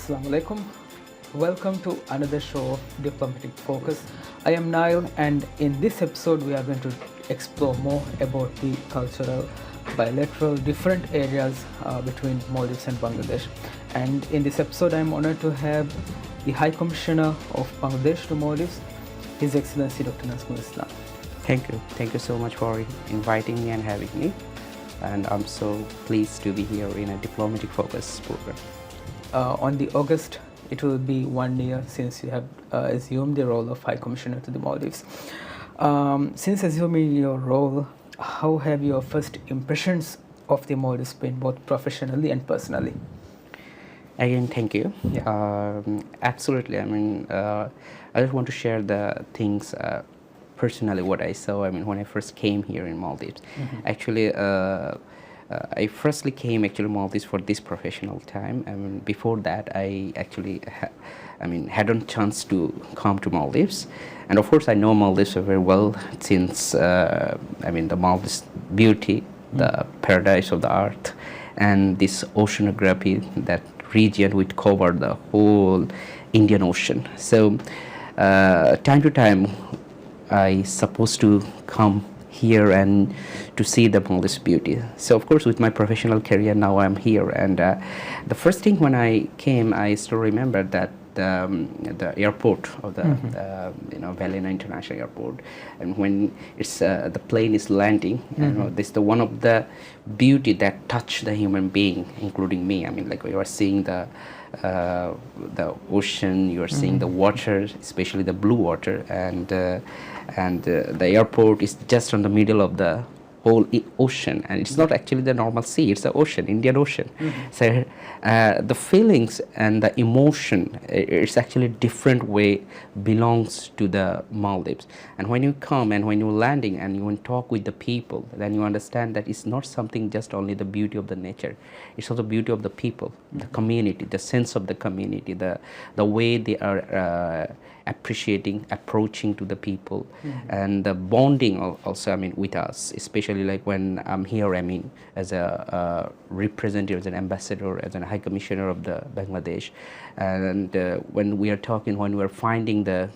Assalamu alaikum. Welcome to another show of Diplomatic Focus. I am Nail, and in this episode, we are going to explore more about the cultural, bilateral, different areas between Maldives and Bangladesh. And in this episode, I am honored to have the High Commissioner of Bangladesh to Maldives, His Excellency Dr. Nazmul Islam. Thank you. Thank you so much for inviting me and having me. And I'm so pleased to be here in a Diplomatic Focus program. On the August, it will be 1 year since you have assumed the role of High Commissioner to the Maldives. Since assuming your role, how have your first impressions of the Maldives been, both professionally and personally? Again, thank you. Yeah. Absolutely. I just want to share the things personally what I saw. When I first came here in Maldives, actually, I firstly came actually Maldives for this professional time. Before that, I actually hadn't chance to come to Maldives, and of course I know Maldives very well since the Maldives beauty, the paradise of the earth, and this oceanography, that region which covered the whole Indian Ocean. So time to time I supposed to come here and to see the Maldives beauty. So of course with my professional career now I'm here, and the first thing when I came, I still remember that the airport of the Valena International Airport, and when it's the plane is landing, this is the one of the beauty that touch the human being, including me. You are seeing the ocean, you are seeing the water, especially the blue water, and the airport is just on the middle of the whole ocean, and it's not actually the normal sea, it's the ocean, Indian Ocean. So the feelings and the emotion, it's actually different way belongs to the Maldives. And when you come and when you're landing and you talk with the people, then you understand that it's not something just only the beauty of the nature, it's also the beauty of the people, the community, the sense of the community, the way they are appreciating, approaching to the people, and the bonding also, with us, especially like when I'm here, as a representative, as an ambassador, as a High Commissioner of the Bangladesh, and when we are talking, when we are finding the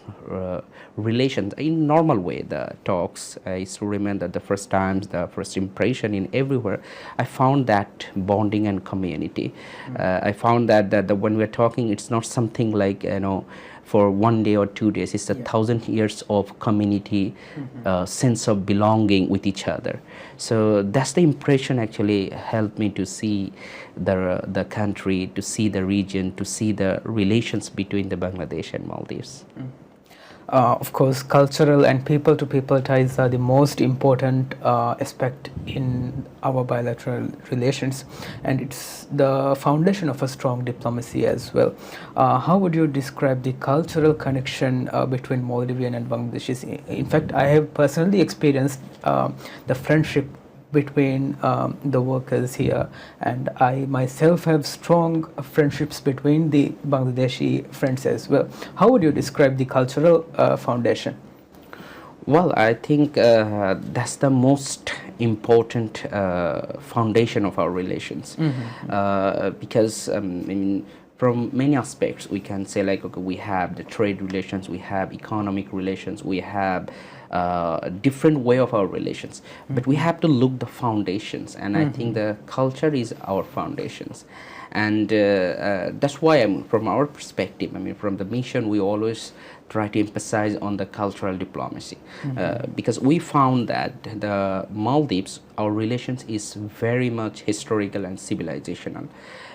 relations in normal way, the talks, I still remember the first times, the first impression in everywhere, I found that bonding and community. I found that when we are talking, it's not something like, for 1 day or 2 days. It's 1,000 years of community, sense of belonging with each other. So that's the impression actually helped me to see the country, to see the region, to see the relations between the Bangladesh and Maldives. Of course, cultural and people-to-people ties are the most important aspect in our bilateral relations, and it's the foundation of a strong diplomacy as well. How would you describe the cultural connection between Maldivian and Bangladeshis? In fact, I have personally experienced the friendship between the workers here, and I myself have strong friendships between the Bangladeshi friends as well. How would you describe the cultural foundation? Well, I think that's the most important foundation of our relations, because from many aspects we can say, like, okay, we have the trade relations, we have economic relations, we have different way of our relations, but we have to look the foundations, and I think the culture is our foundations, and that's why from our perspective, from the mission, we always try to emphasize on the cultural diplomacy, because we found that the Maldives, our relations is very much historical and civilizational.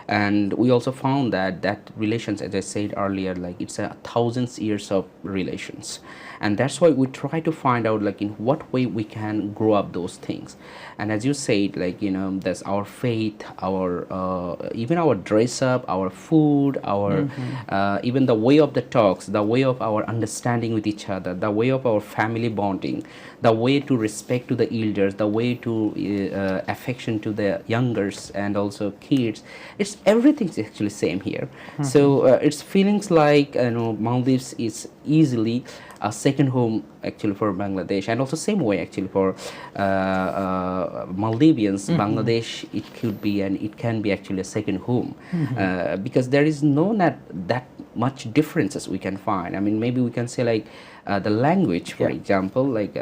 And we also found that relations, as I said earlier, like it's 1,000 years of relations, and that's why we try to find out, like, in what way we can grow up those things. And as you said, like, that's our faith, our even our dress up, our food, our even the way of the talks, the way of our understanding with each other, the way of our family bonding, the way to respect to the elders, the way to affection to the youngers and also kids. It's everything's actually same here. So it's feelings like, Maldives is easily a second home actually for Bangladesh, and also same way actually for Maldivians. Bangladesh, it could be and it can be actually a second home home, because there is not that much differences we can find. I mean, maybe we can say like the language, for example, like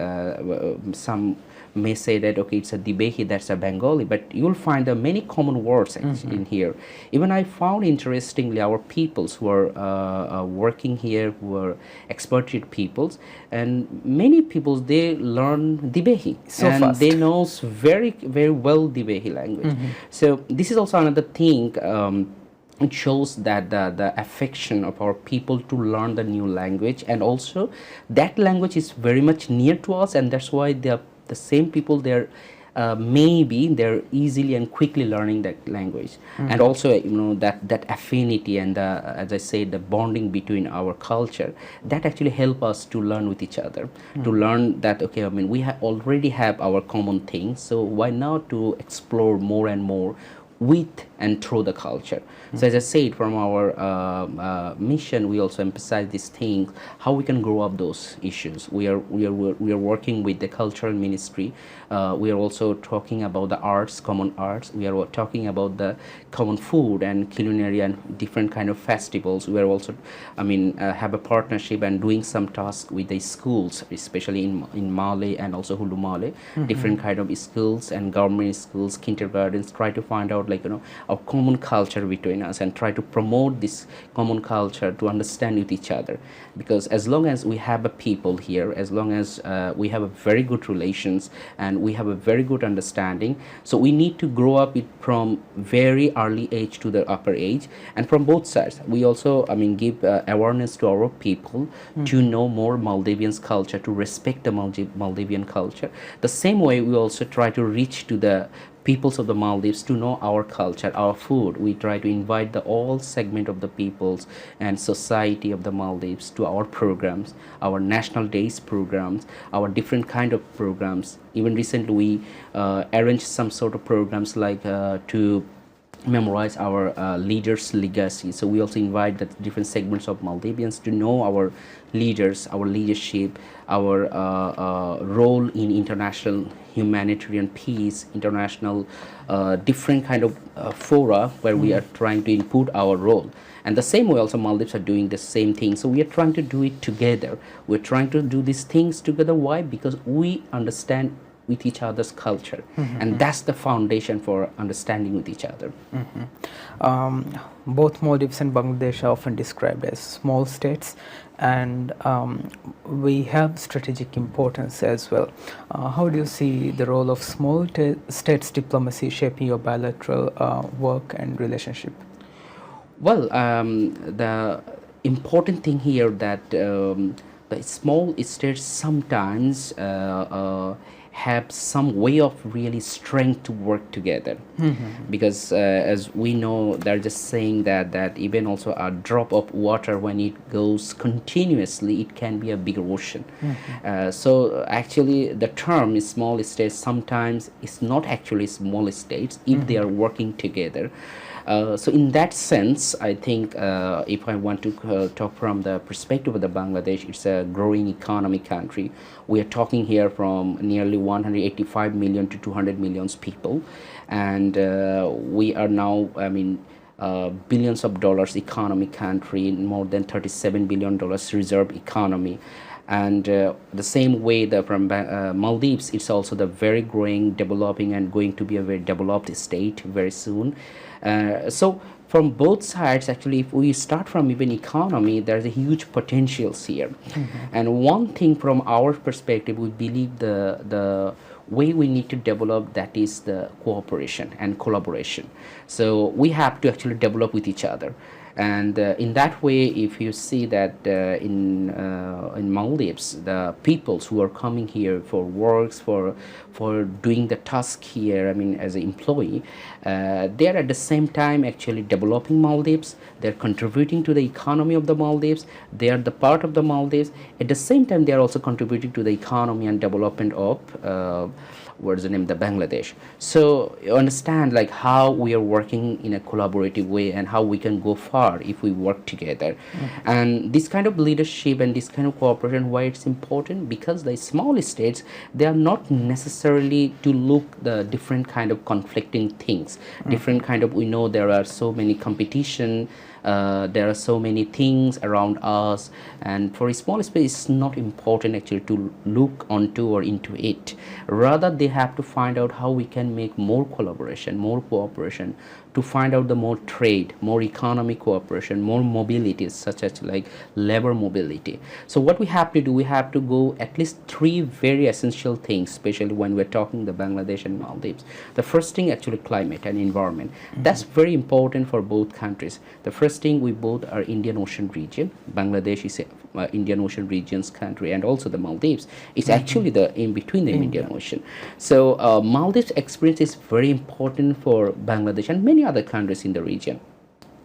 some may say that okay, it's a Dibehi, that's a Bengali, but you'll find many common words in here. Even I found interestingly our peoples who are working here, who are expatriate peoples, and many peoples they learn Dibehi and fast. they knows very very well Dibehi language. So this is also another thing. It shows that the affection of our people to learn the new language, and also that language is very much near to us, and that's why they are the same people. They're maybe they're easily and quickly learning that language. And also that affinity and as I said, the bonding between our culture, that actually help us to learn with each other, to learn that okay, I mean we already have our common things, so why not to explore more and more with and through the culture. So as I said, from our mission, we also emphasize these things, how we can grow up those issues. We are working with the cultural ministry. We are also talking about the arts, common arts. We are talking about the common food and culinary and different kind of festivals. We are also, have a partnership and doing some tasks with the schools, especially in Mali and also Hulu Mali, different kind of schools and government schools, kindergartens, try to find out our common culture between us and try to promote this common culture to understand with each other. Because as long as we have a people here, as long as we have a very good relations and we have a very good understanding, so we need to grow up it from very early age to the upper age, and from both sides. We also give awareness to our people to know more Maldivians culture, to respect the Maldivian culture. The same way we also try to reach to the peoples of the Maldives to know our culture, our food. We try to invite the all segment of the peoples and society of the Maldives to our programs, our national days programs, our different kind of programs. Even recently we arranged some sort of programs like to memorize our leaders' legacy. So we also invite the different segments of Maldivians to know our leaders, our leadership, our role in international humanitarian peace, international different kind of fora where we are trying to input our role. And the same way also Maldives are doing the same thing. So we are trying to do it together. We're trying to do these things together. Why? Because we understand with each other's culture, and that's the foundation for understanding with each other. Both Maldives and Bangladesh are often described as small states, and we have strategic importance as well. How do you see the role of small states diplomacy shaping your bilateral work and relationship? Well, the important thing here that the small states sometimes have some way of really strength to work together, because as we know, they're just saying that even also a drop of water, when it goes continuously, it can be a big ocean. So actually the term is small states sometimes is not actually small states if they are working together. So in that sense, I think if I want to talk from the perspective of the Bangladesh, it's a growing economy country. We are talking here from nearly 185 million to 200 million people, and we are now, billions of dollars economy country, more than $37 billion reserve economy. And the same way that from Maldives, it's also the very growing, developing, and going to be a very developed state very soon. So from both sides, actually, if we start from even economy, there's a huge potentials here. And one thing from our perspective, we believe the way we need to develop, that is the cooperation and collaboration. So we have to actually develop with each other. And in that way, if you see that in Maldives, the peoples who are coming here for works, for doing the task here, as an employee, they are at the same time actually developing Maldives. They're contributing to the economy of the Maldives. They are the part of the Maldives. At the same time, they are also contributing to the economy and development what's the name, the Bangladesh. So you understand like how we are working in a collaborative way and how we can go far if we work together. And this kind of leadership and this kind of cooperation, why it's important, because the small states, they are not necessarily to look the different kind of conflicting things, different kind of, we know there are so many competition, there are so many things around us, and for a small space it's not important actually to look onto or into it. Rather they have to find out how we can make more collaboration, more cooperation, to find out the more trade, more economic cooperation, more mobility, such as like labor mobility. So what we have to do, we have to go at least three very essential things, especially when we're talking the Bangladesh and Maldives. The first thing actually climate and environment. That's very important for both countries. The first thing, we both are Indian Ocean region. Bangladesh is a Indian Ocean region's country, and also the Maldives is actually the in between the Indian Ocean. So Maldives experience is very important for Bangladesh and many other countries in the region.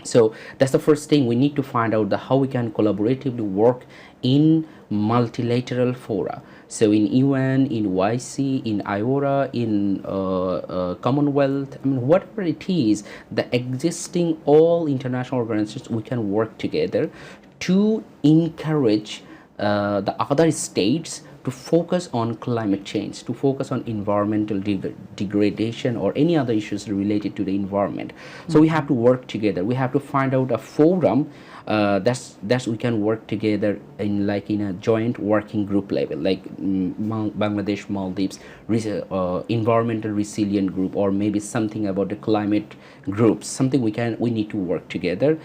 So that's the first thing, we need to find out the how we can collaboratively work in multilateral fora. So in UN, in YC, in IORA, in Commonwealth, I mean whatever it is, the existing all international organizations, we can work together to encourage the other states to focus on climate change, to focus on environmental degradation or any other issues related to the environment. So we have to work together. We have to find out a forum that's we can work together in like in a joint working group level, like Bangladesh, Maldives, environmental resilient group, or maybe something about the climate groups, something we need to work together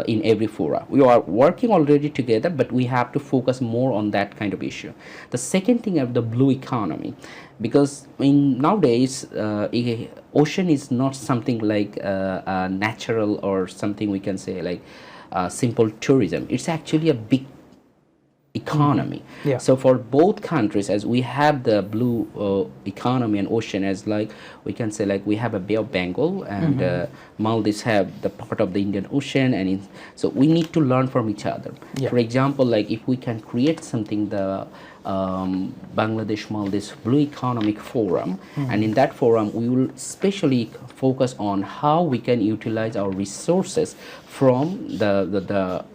in every fora. We are working already together, but we have to focus more on that kind of issue. The second thing of the blue economy, because in nowadays ocean is not something like natural or something we can say like simple tourism. It's actually a big economy. Yeah. So for both countries, as we have the blue economy and ocean, as like we can say like we have a Bay of Bengal, and Maldives have the part of the Indian Ocean, and so we need to learn from each other. Yeah. For example, like if we can create something, the Bangladesh Maldives Blue Economic Forum, and in that forum we will especially focus on how we can utilize our resources from the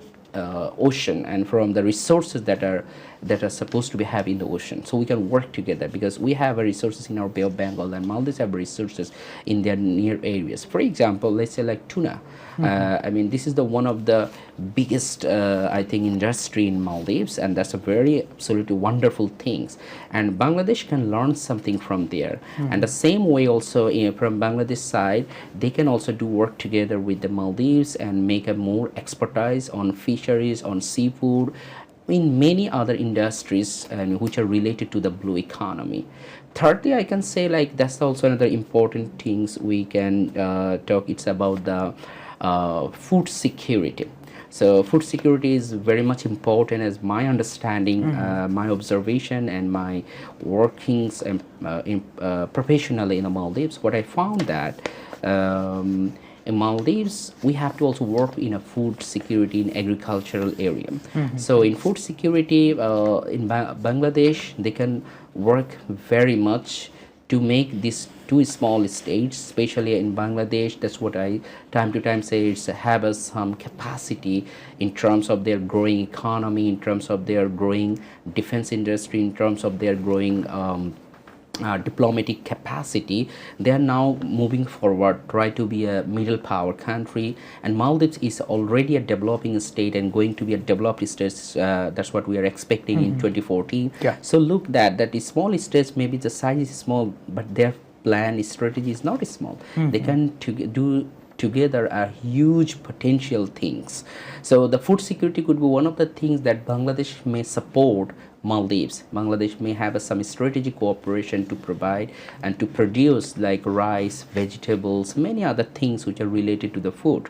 ocean and from the resources that are supposed to be have in the ocean, so we can work together, because we have resources in our Bay of Bengal and Maldives have resources in their near areas. For example, let's say like tuna. I mean, this is the one of the biggest I think industry in Maldives, and that's a very absolutely wonderful things, and Bangladesh can learn something from there. And the same way also from Bangladesh side, they can also do work together with the Maldives and make a more expertise on fisheries, on seafood, in many other industries and which are related to the blue economy. Thirdly, I can say like that's also another important things we can talk. It's about the food security. So food security is very much important, as my understanding, my observation, and my workings and professionally in the Maldives. What I found that in Maldives, we have to also work in a food security in agricultural area. So in food security in Bangladesh, they can work very much to make these two small states, especially in Bangladesh. That's what I time to time say, it's have some capacity in terms of their growing economy, in terms of their growing defense industry, in terms of their growing diplomatic capacity. They are now moving forward, try to be a middle power country, and Maldives is already a developing state and going to be a developed state. That's what we are expecting in 2040. Yeah. So look that is small states, maybe the size is small, but their plan strategy is not small. They can do together are huge potential things. So the food security could be one of the things that Bangladesh may support Maldives. Bangladesh may have some strategic cooperation to provide and to produce like rice, vegetables, many other things which are related to the food.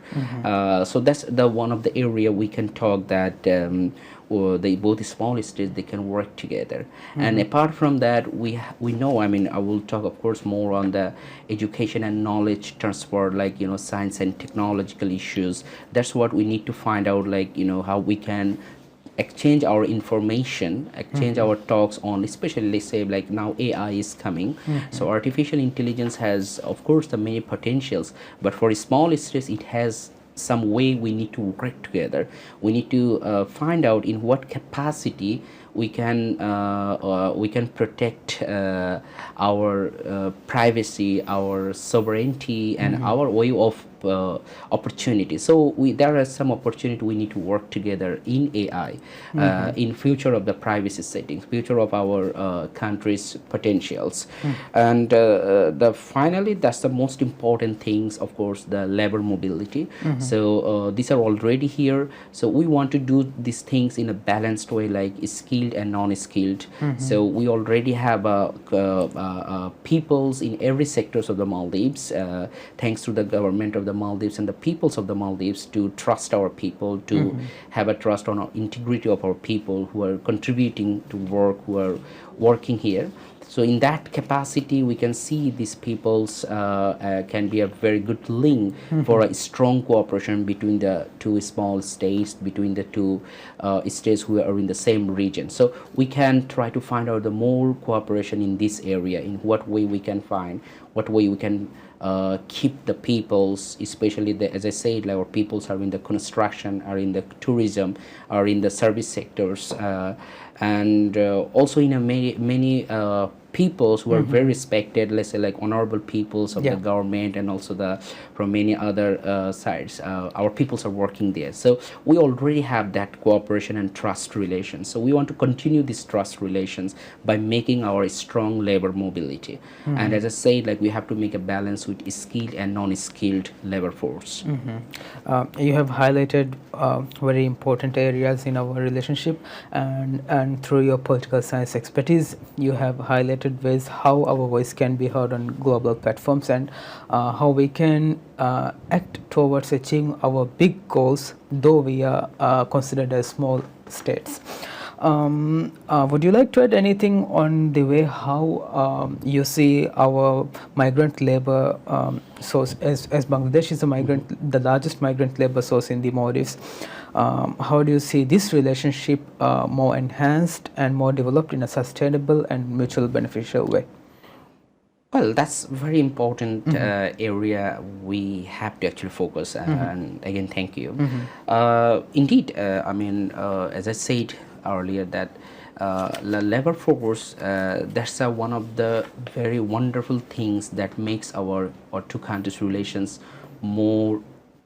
So that's the one of the area we can talk that or they both small states, they can work together. And apart from that, we know, I mean, I will talk of course more on the education and knowledge transfer, like science and technological issues. That's what we need to find out, like how we can exchange our information, exchange our talks on, especially let's say like now AI is coming. So artificial intelligence has, of course, the many potentials, but for small states, it has some way we need to work together. We need to find out in what capacity we can protect our privacy, our sovereignty, and our way of opportunity. So there are some opportunity we need to work together in AI, in future of the privacy settings, future of our country's potentials, and finally that's the most important things. Of course, the labor mobility. So these are already here. So we want to do these things in a balanced way, like skilled and non-skilled. So we already have peoples in every sectors of the Maldives, thanks to the government of the Maldives and the peoples of the Maldives to trust our people, to have a trust on our integrity of our people who are contributing to work, who are working here. So in that capacity, we can see these peoples can be a very good link for a strong cooperation between the two small states, between the two states who are in the same region. So we can try to find out the more cooperation in this area, in what way we can find, what way we can keep the peoples, especially as I said, like our peoples are in the construction, are in the tourism, are in the service sectors, and also in many peoples who are very respected, let's say like honorable peoples of the government, and also from many other sides. Our peoples are working there. So we already have that cooperation and trust relations. So we want to continue this trust relations by making our strong labor mobility. And as I said, like we have to make a balance with skilled and non-skilled labor force. You have highlighted very important areas in our relationship, and through your political science expertise, you have highlighted ways how our voice can be heard on global platforms, and how we can act towards achieving our big goals, though we are considered as small states. Would you like to add anything on the way how you see our migrant labor source, as Bangladesh is the largest migrant labor source in the Maldives? How do you see this relationship more enhanced and more developed in a sustainable and mutual beneficial way? Well, that's very important area we have to actually focus. And again, thank you. Indeed, I mean, as I said earlier, that the labor force, that's one of the very wonderful things that makes our two countries' relations more,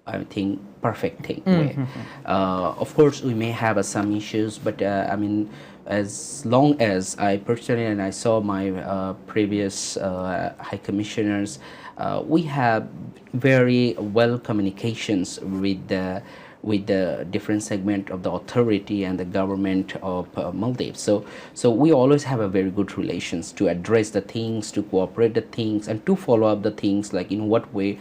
I think, perfect thing way. Of course, we may have some issues, but I mean, as long as I personally and I saw my previous high commissioners, we have very well communications with the different segment of the authority and the government of Maldives. So we always have a very good relations to address the things, to cooperate the things, and to follow up the things, like in what way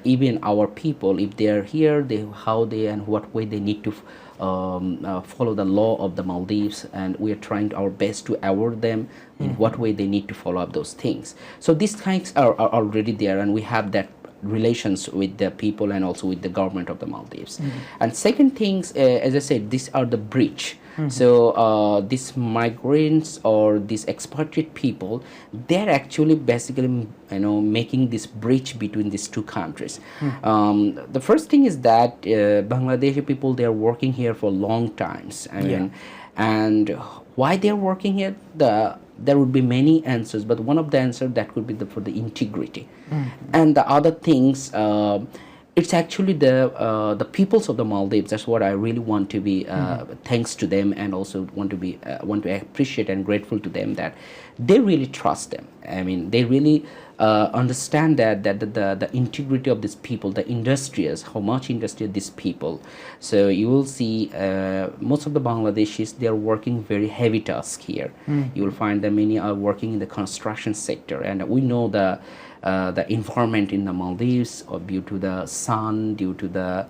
even our people, if they are here, how they and what way they need to follow the law of the Maldives, and we are trying our best to award them in what way they need to follow up those things. So these things are already there, and we have that relations with the people and also with the government of the Maldives. And second things, as I said, these are the bridge. So these migrants or these expatriate people, they're actually basically making this bridge between these two countries. The first thing is that Bangladeshi people, they're working here for long times. I mean, and why they're working here, there would be many answers, but one of the answers that could be for the integrity. And the other things, it's actually the peoples of the Maldives. That's what I really want to be thanks to them, and also want to appreciate and grateful to them that they really trust them. I mean, they really understand that the integrity of these people, the industrious, how much industrious these people. So you will see most of the Bangladeshis, they are working very heavy tasks here. You will find that many are working in the construction sector, and we know the environment in the Maldives, or due to the sun, due to the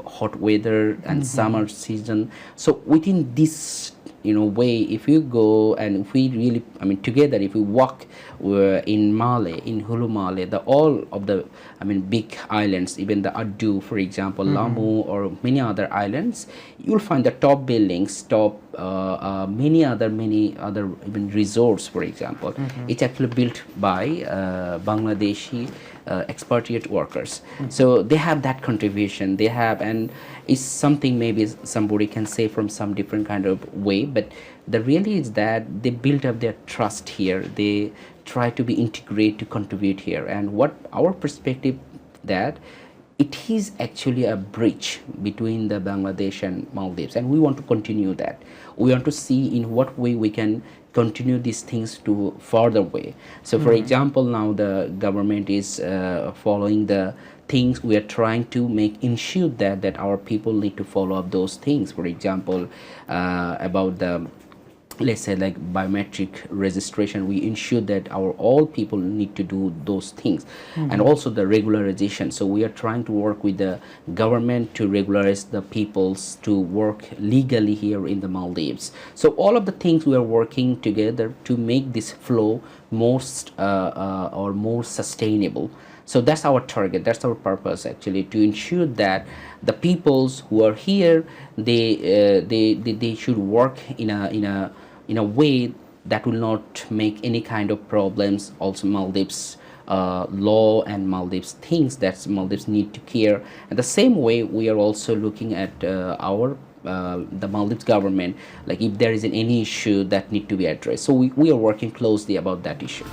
hot weather and summer season. So within this way, if you go and if we really, together, if we walk in Male, in Hulu Male, the all of the, big islands, even the Adu, for example, Lamu, or many other islands, you'll find the top buildings, top many other even resorts, for example. It's actually built by Bangladeshi expatriate workers. So they have that contribution. They have, and it's something maybe somebody can say from some different kind of way, but the really is that they build up their trust here. They try to be integrate to contribute here, and what our perspective that it is actually a bridge between the Bangladesh and Maldives, and we want to continue that. We want to see in what way we can continue these things to further way. So for example, now the government is following the things we are trying to ensure that our people need to follow up those things. For example, about the, let's say, like biometric registration, we ensure that our all people need to do those things. And also the regularization. So we are trying to work with the government to regularize the peoples to work legally here in the Maldives. So all of the things we are working together to make this flow most or more sustainable. So that's our target, that's our purpose actually, to ensure that the peoples who are here, they should work in a way that will not make any kind of problems. Also Maldives law and Maldives things that Maldives need to care. And the same way we are also looking at our the Maldives government, like if there is any issue that need to be addressed. So we are working closely about that issue.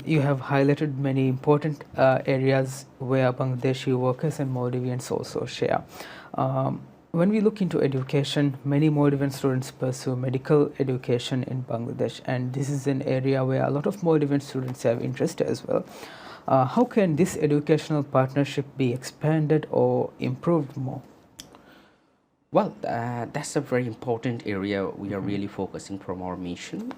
You have highlighted many important areas where Bangladeshi workers and Maldivians also share. When we look into education, many Maldivian students pursue medical education in Bangladesh, and this is an area where a lot of Maldivian students have interest as well. How can this educational partnership be expanded or improved more? Well, that's a very important area we are really focusing from our mission.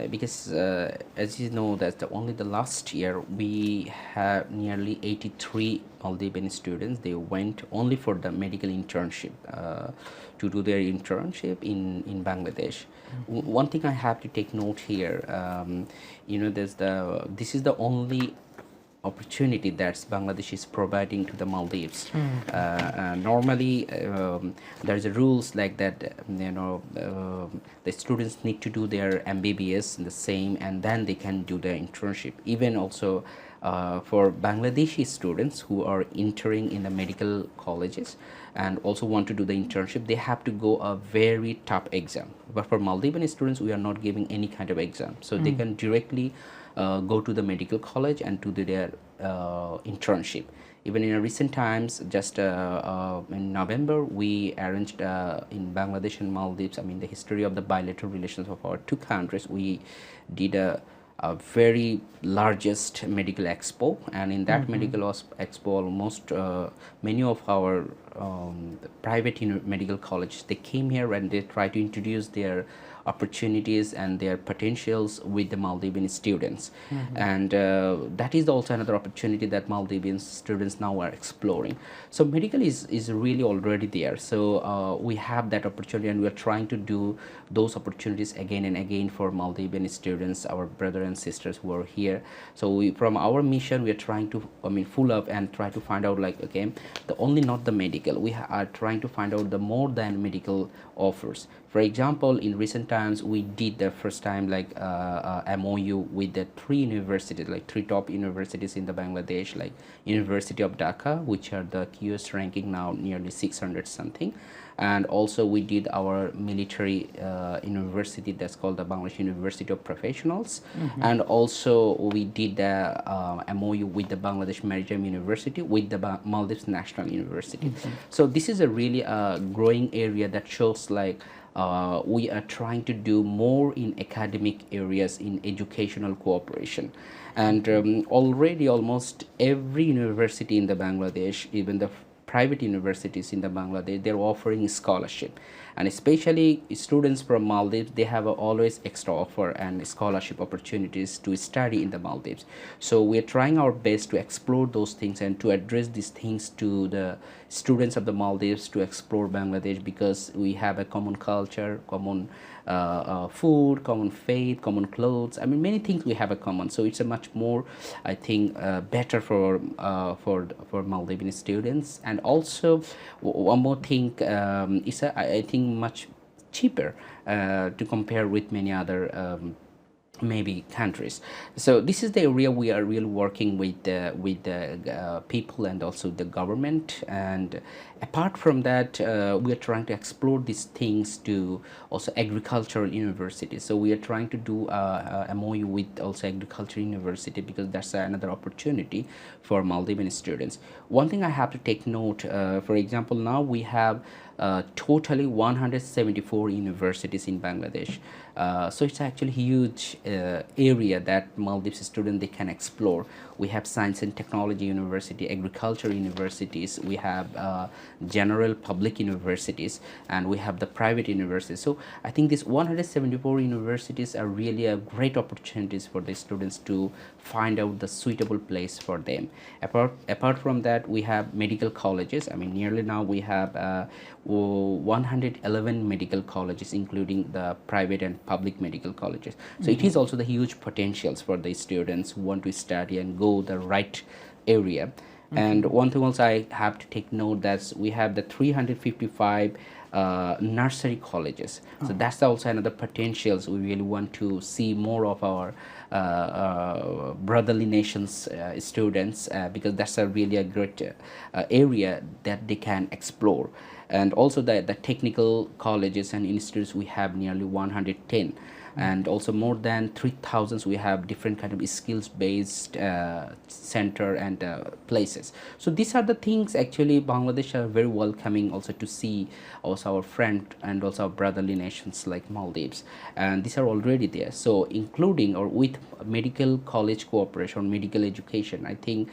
Because as you know, that only the last year we have nearly 83 Maldivian students. They went only for the medical internship to do their internship in Bangladesh. One thing I have to take note here, this is the only opportunity that Bangladesh is providing to the Maldives. Normally, there's a rules like that. The students need to do their MBBS in the same, and then they can do their internship. Even also for Bangladeshi students who are entering in the medical colleges and also want to do the internship, they have to go a very tough exam. But for Maldivian students, we are not giving any kind of exam, so they can directly go to the medical college and to do their internship. Even in recent times, just in November, we arranged in Bangladesh and Maldives, the history of the bilateral relations of our two countries, we did a very largest medical expo, and in that medical expo, almost many of our private medical colleges, they came here and they try to introduce their opportunities and their potentials with the Maldivian students. And that is also another opportunity that Maldivian students now are exploring. So medical is really already there. So we have that opportunity, and we are trying to do those opportunities again and again for Maldivian students, our brothers and sisters who are here. So from our mission, we are trying to full up and try to find out, like, okay, the only not the medical, we are trying to find out the more than medical offers. For example, in recent times, we did the first time like MOU with the three universities, like three top universities in the Bangladesh, like University of Dhaka, which are the QS ranking now nearly 600 something. And also we did our military university that's called the Bangladesh University of Professionals. And also we did the MOU with the Bangladesh Maritime University, with the Maldives National University. So this is a really growing area that shows like we are trying to do more in academic areas, in educational cooperation. And already almost every university in the Bangladesh, even the private universities in the Bangladesh, they're offering scholarship, and especially students from Maldives, they have always extra offer and scholarship opportunities to study in the Maldives. So we're trying our best to explore those things and to address these things to the students of the Maldives to explore Bangladesh, because we have a common culture, common food, common faith, common clothes. I mean, many things we have a common. So it's a much more, I think, better for Maldivian students. And also, one more thing, is I think much cheaper to compare with many other. Maybe countries. So this is the area we are really working with the people and also the government. And apart from that, we are trying to explore these things to also agricultural universities. So we are trying to do a MOU with also agricultural university, because that's another opportunity for Maldivian students. One thing I have to take note, for example, now we have totally 174 universities in Bangladesh. So it's actually huge area that Maldives students they can explore. We have science and technology university, agriculture universities, we have general public universities, and we have the private universities. So I think these 174 universities are really a great opportunities for the students to find out the suitable place for them. Apart from that, we have medical colleges. I mean, nearly now we have 111 medical colleges, including the private and public medical colleges. So it is also the huge potentials for the students who want to study and go the right area. And one thing also I have to take note that we have the 355 nursery colleges. So that's also another potentials. We really want to see more of our brotherly nations students, because that's a really a great area that they can explore. And also the technical colleges and institutes, we have nearly 110, and also more than 3,000 we have different kind of skills based center and places. So these are the things actually Bangladesh are very welcoming also to see also our friend and also our brotherly nations like Maldives, and these are already there. So including or with medical college cooperation, medical education, I think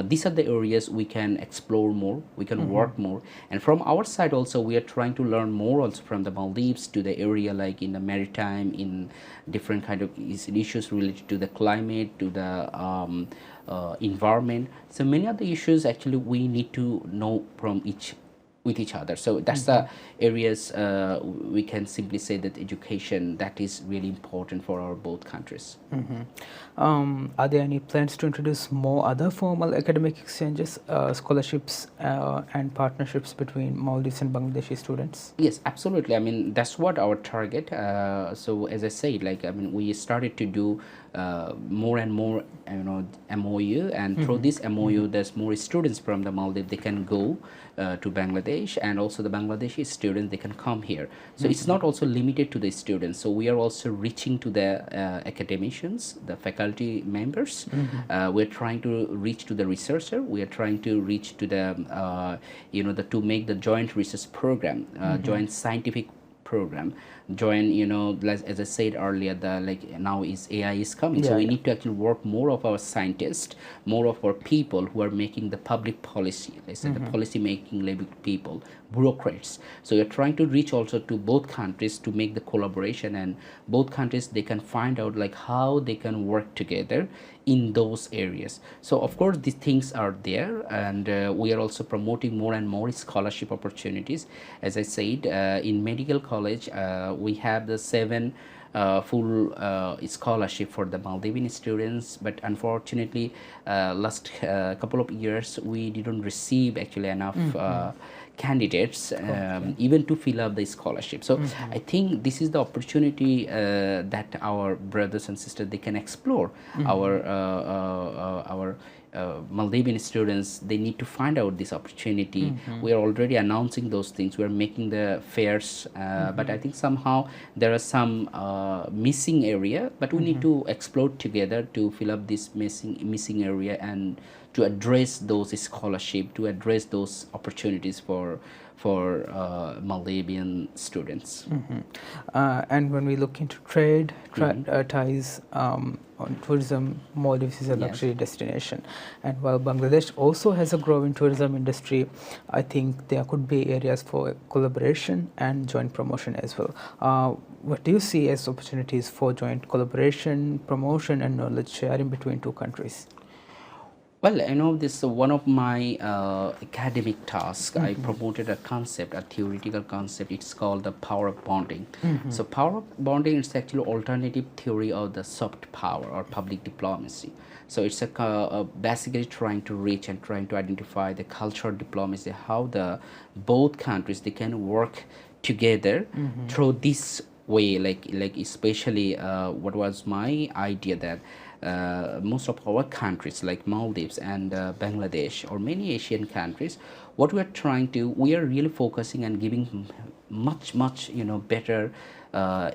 these are the areas we can explore more, we can work more. And from our side also, we are trying to learn more also from the Maldives to the area like in the maritime, in different kind of issues related to the climate, to the environment. So many of the issues actually we need to know from with each other. So that's the areas we can simply say that education that is really important for our both countries. Are there any plans to introduce more other formal academic exchanges, scholarships, and partnerships between Maldives and Bangladeshi students? Yes, absolutely. I mean, that's what our target. So as I said, like, I mean, we started to do more and more, MOU, and through this MOU, there's more students from the Maldives. They can go to Bangladesh, and also the Bangladeshi students they can come here. So it's not also limited to the students. So we are also reaching to the academicians, the faculty members. We're trying to reach to the researcher. We are trying to reach to the to make the joint research program, joint scientific program, join, as I said earlier, the now is AI is coming. So we need to actually work more of our scientists, more of our people who are making the public policy, let's say the policy making level people, bureaucrats. So we're trying to reach also to both countries to make the collaboration, and both countries they can find out like how they can work together in those areas. So of course these things are there, and we are also promoting more and more scholarship opportunities. As I said, in medical college we have the 7 full scholarship for the Maldivian students, but unfortunately last couple of years we didn't receive actually enough candidates even to fill up the scholarship. So I think this is the opportunity that our brothers and sisters they can explore. Our Maldivian students they need to find out this opportunity. We are already announcing those things, we are making the fairs, but I think somehow there are some missing area, but we need to explore together to fill up this missing area and to address those scholarship, to address those opportunities for Maldivian students. And when we look into trade ties on tourism, Maldives is a luxury destination. And while Bangladesh also has a growing tourism industry, I think there could be areas for collaboration and joint promotion as well. What do you see as opportunities for joint collaboration, promotion, and knowledge sharing between two countries? Well, this is one of my academic tasks. I promoted a concept, a theoretical concept. It's called the power of bonding. So power of bonding is actually alternative theory of the soft power or public diplomacy. So it's basically trying to reach and trying to identify the cultural diplomacy, how the both countries they can work together through this way, like especially what was my idea that most of our countries like Maldives and Bangladesh or many Asian countries, what we are trying to, we are really focusing and giving much better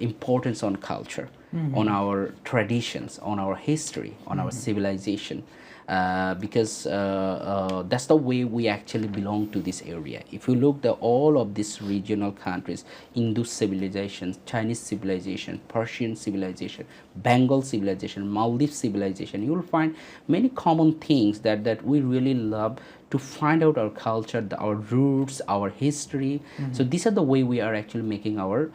importance on culture, on our traditions, on our history, on our civilization. Because that's the way we actually belong to this area. If you look at all of these regional countries, Indus civilization, Chinese civilization, Persian civilization, Bengal civilization, Maldives civilization, you will find many common things that we really love to find out our culture, our roots, our history. So these are the way we are actually making our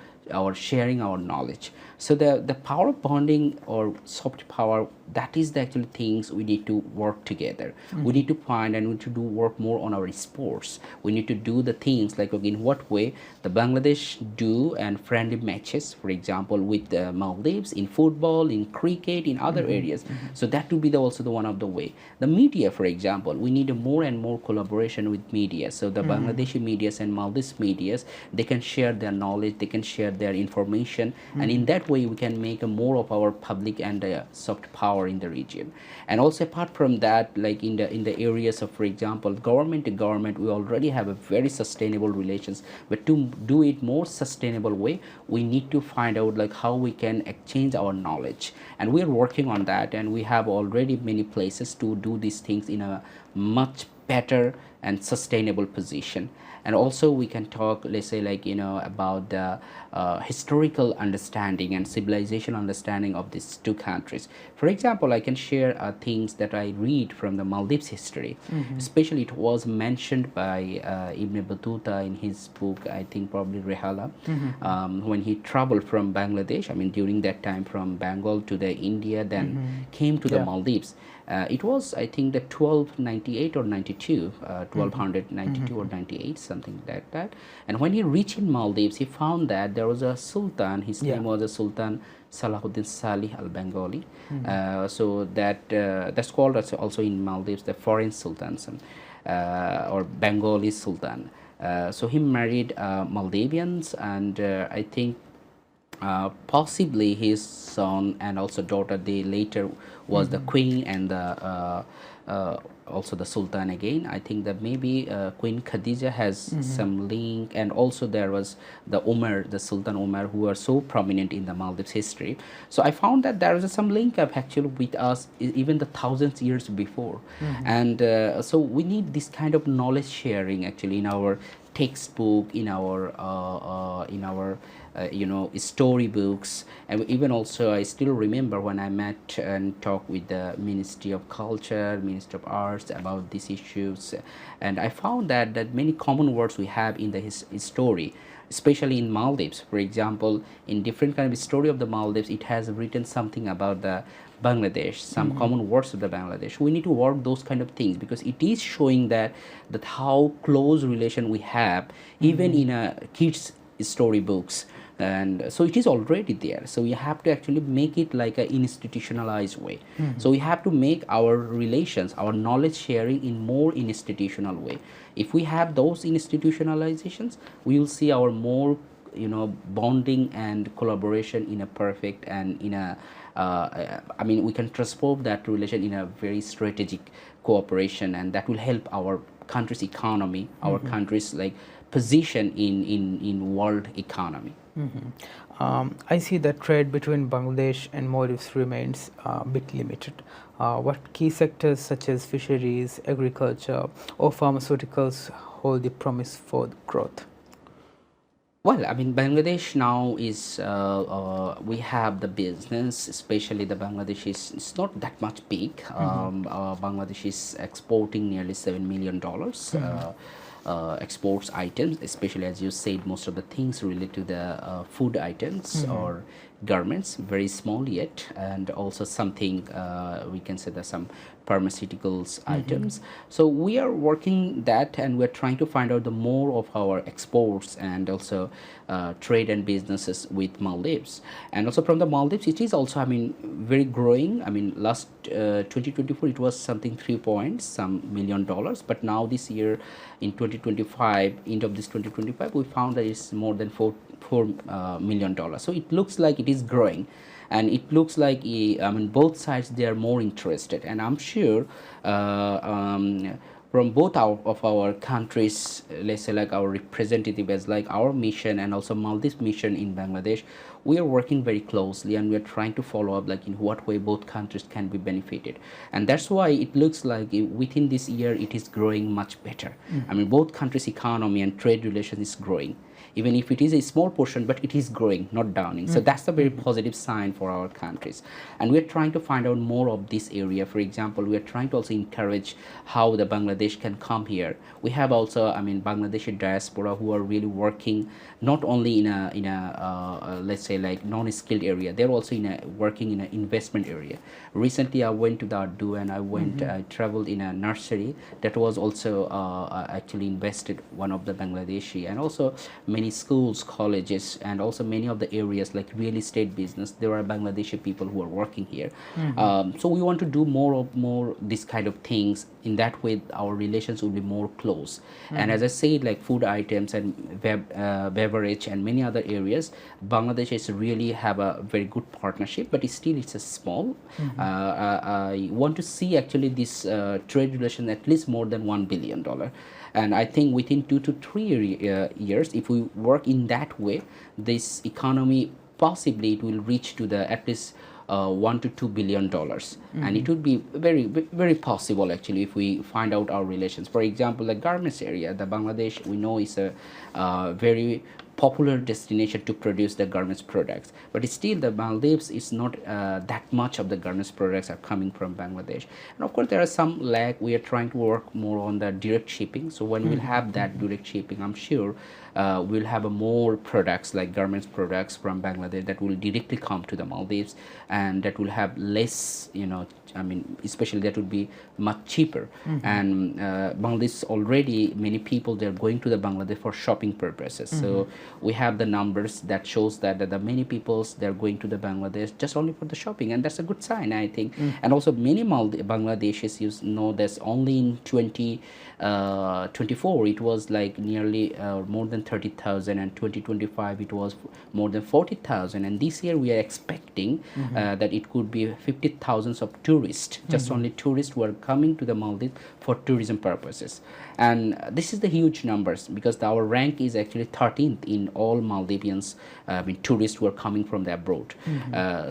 sharing our knowledge. So the power of bonding or soft power, that is the actual things we need to work together. We need to find and we need to do work more on our sports. We need to do the things like in what way the Bangladesh do and friendly matches, for example, with the Maldives in football, in cricket, in other areas. So that would be also the one of the way. The media, for example, we need a more and more collaboration with media. So the Bangladeshi medias and Maldives medias, they can share their knowledge, they can share their information, and in that way we can make a more of our public and soft power in the region. And also apart from that, like in the areas of, for example, government to government, we already have a very sustainable relations, but to do it more sustainable way, we need to find out like how we can exchange our knowledge, and we are working on that, and we have already many places to do these things in a much better and sustainable position. And also we can talk, let's say, like about the historical understanding and civilization understanding of these two countries. For example, I can share things that I read from the Maldives history. Especially it was mentioned by Ibn Battuta in his book, I think probably Rehala, when he traveled from Bangladesh, I mean during that time from Bengal to the India, then came to the Maldives. It was, I think, the 1298 or 92, 1292 or 98, something like that. And when he reached in Maldives, he found that there was a sultan. His name was a Sultan Salahuddin Salih al-Bengali. So that's called also in Maldives the foreign sultans or Bengali sultan. So he married Maldivians, and I think possibly his son and also daughter, they later was the queen and the also the sultan again. I think that maybe Queen Khadija has some link, and also there was the Umar, the Sultan Umar, who are so prominent in the Maldives history. So I found that there is some link up actually with us even the thousands years before. And so we need this kind of knowledge sharing actually in our textbook, in our storybooks. And even also I still remember when I met and talked with the Ministry of Culture, Ministry of Arts about these issues, and I found that many common words we have in the story, especially in Maldives. For example, in different kind of story of the Maldives, it has written something about the Bangladesh, some common words of the Bangladesh. We need to work those kind of things because it is showing that how close relation we have even in a kids storybooks. And so it is already there, so we have to actually make it like an institutionalized way. So we have to make our relations, our knowledge sharing in more institutional way. If we have those institutionalizations, we will see our more bonding and collaboration in a perfect and in a I mean, we can transform that relation in a very strategic cooperation, and that will help our country's economy, our country's like position in world economy. I see that trade between Bangladesh and Maldives remains a bit limited. What key sectors such as fisheries, agriculture, or pharmaceuticals hold the promise for growth? Well, I mean, Bangladesh now is, we have the business, especially the Bangladesh is, it's not that much big. Bangladesh is exporting nearly $7 million. Exports items, especially as you said, most of the things related to the food items or garments, very small yet, and also something we can say that some pharmaceuticals items. So we are working that, and we're trying to find out the more of our exports and also trade and businesses with Maldives. And also from the Maldives, it is also, I mean, very growing. I mean, last 2024 it was something 3 point some million dollars, but now this year in 2025, end of this 2025, we found that it's more than $4 million. So it looks like it is growing, and it looks like I mean, both sides, they are more interested, and I'm sure from both of our countries, let's say like our representative as like our mission and also Maldives mission in Bangladesh, we are working very closely, and we are trying to follow up like in what way both countries can be benefited. And that's why it looks like within this year it is growing much better. I mean, both countries' economy and trade relations is growing, even if it is a small portion, but it is growing, not downing. So that's a very positive sign for our countries. And we're trying to find out more of this area. For example, we are trying to also encourage how the Bangladesh can come here. We have also, I mean, Bangladeshi diaspora who are really working not only in a let's say like non-skilled area, they're also working in an investment area. Recently, I went to the Ardu, and I traveled in a nursery that was also actually invested one of the Bangladeshi, and also many schools, colleges, and also many of the areas like real estate business. There are Bangladeshi people who are working here. So we want to do more this kind of things. In that way, our relations will be more close. And as I said, like food items and beverage and many other areas, Bangladesh is really have a very good partnership, but it's a small. I want to see actually this trade relation at least more than $1 billion. And I think within 2 to 3 years, if we work in that way, this economy possibly it will reach to the at least $1 to $2 billion, and it would be very possible actually if we find out our relations. For example, the garments area, the Bangladesh we know is a very popular destination to produce the garments products, but still the Maldives is not that much of the garments products are coming from Bangladesh. And of course there are some lag. We are trying to work more on the direct shipping, so when we'll have that direct shipping, I'm sure we'll have more products like garments products from Bangladesh that will directly come to the Maldives, and that will have less, I mean, especially that would be much cheaper. And Bangladesh already many people, they're going to the Bangladesh for shopping purposes. So we have the numbers that shows that the many peoples, they're going to the Bangladesh just only for the shopping, and that's a good sign, I think. And also many Bangladeshis, there's only in 2024 it was like nearly more than 30,000, and 2025 it was more than 40,000, and this year we are expecting that it could be 50,000 of tourists, just only tourists who are coming to the Maldives for tourism purposes. And this is the huge numbers, because our rank is actually 13th in all Maldivians, tourists who are coming from the abroad.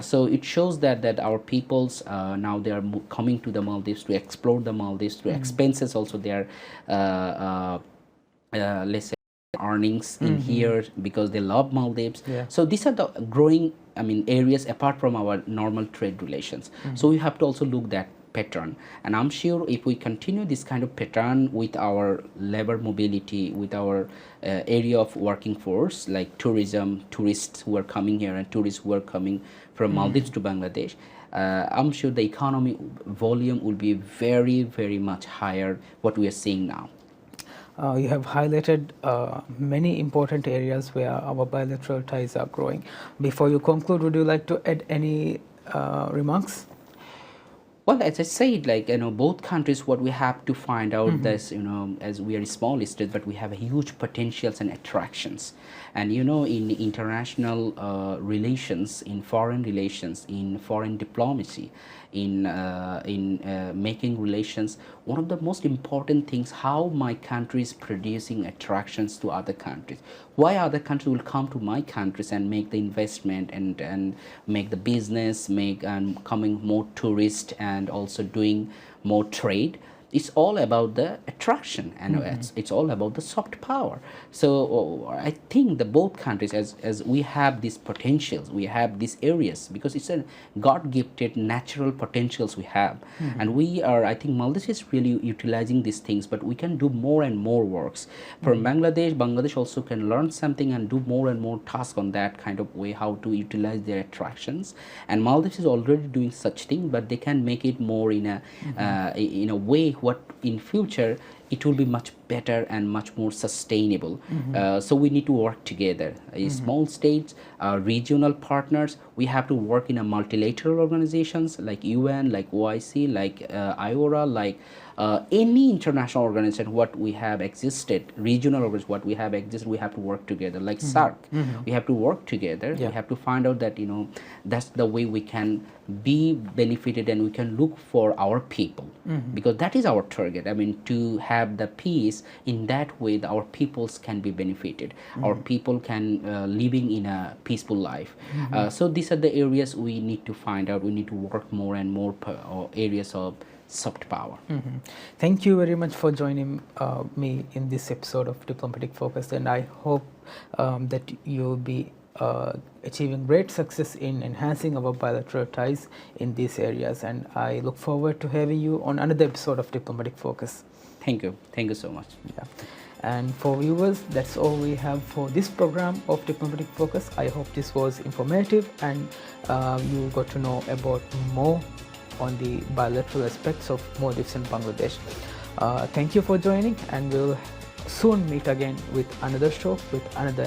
So it shows that our peoples now they are coming to the Maldives to explore the Maldives through expenses. Also, they are let's say earnings in here because they love Maldives. So these are the growing, areas apart from our normal trade relations. So we have to also look that pattern, and I'm sure if we continue this kind of pattern with our labor mobility, with our area of working force like tourism, tourists who are coming here and tourists who are coming from Maldives to Bangladesh, I'm sure the economy volume will be very, very much higher what we are seeing now. You have highlighted many important areas where our bilateral ties are growing. Before you conclude, would you like to add any remarks? Well, as I said, like, both countries, what we have to find out this, as we are a small state, but we have a huge potentials and attractions. And in international relations, in foreign relations, in foreign diplomacy, in making relations, one of the most important things, how my country is producing attractions to other countries. Why other countries will come to my countries and make the investment and make the business, make coming more tourists and also doing more trade. It's all about the attraction, and it's all about the soft power. So I think the both countries, as we have these potentials, we have these areas, because it's a God-gifted natural potentials we have, and we are, I think Maldives is really utilizing these things, but we can do more and more works. For Bangladesh also can learn something and do more and more tasks on that kind of way, how to utilize their attractions. And Maldives is already doing such thing, but they can make it more in a way what in future it will be much better and much more sustainable. So we need to work together. Small states, regional partners, we have to work in a multilateral organizations like UN, like OIC, like IORA, like any international organization what we have existed, regional organization what we have existed, we have to work together, like SARC. We have to work together. We have to find out that that's the way we can be benefited, and we can look for our people, because that is our target. I mean, to have the peace, in that way our peoples can be benefited, our people can living in a peaceful life. So these are the areas we need to find out. We need to work more and more areas of soft power. Thank you very much for joining me in this episode of Diplomatic Focus, and I hope that you'll be achieving great success in enhancing our bilateral ties in these areas, and I look forward to having you on another episode of Diplomatic Focus. Thank you so much. Yeah. And for viewers, that's all we have for this program of Diplomatic Focus. I hope this was informative and you got to know about more on the bilateral aspects of Maldives and Bangladesh. Thank you for joining, and we'll soon meet again with another show with another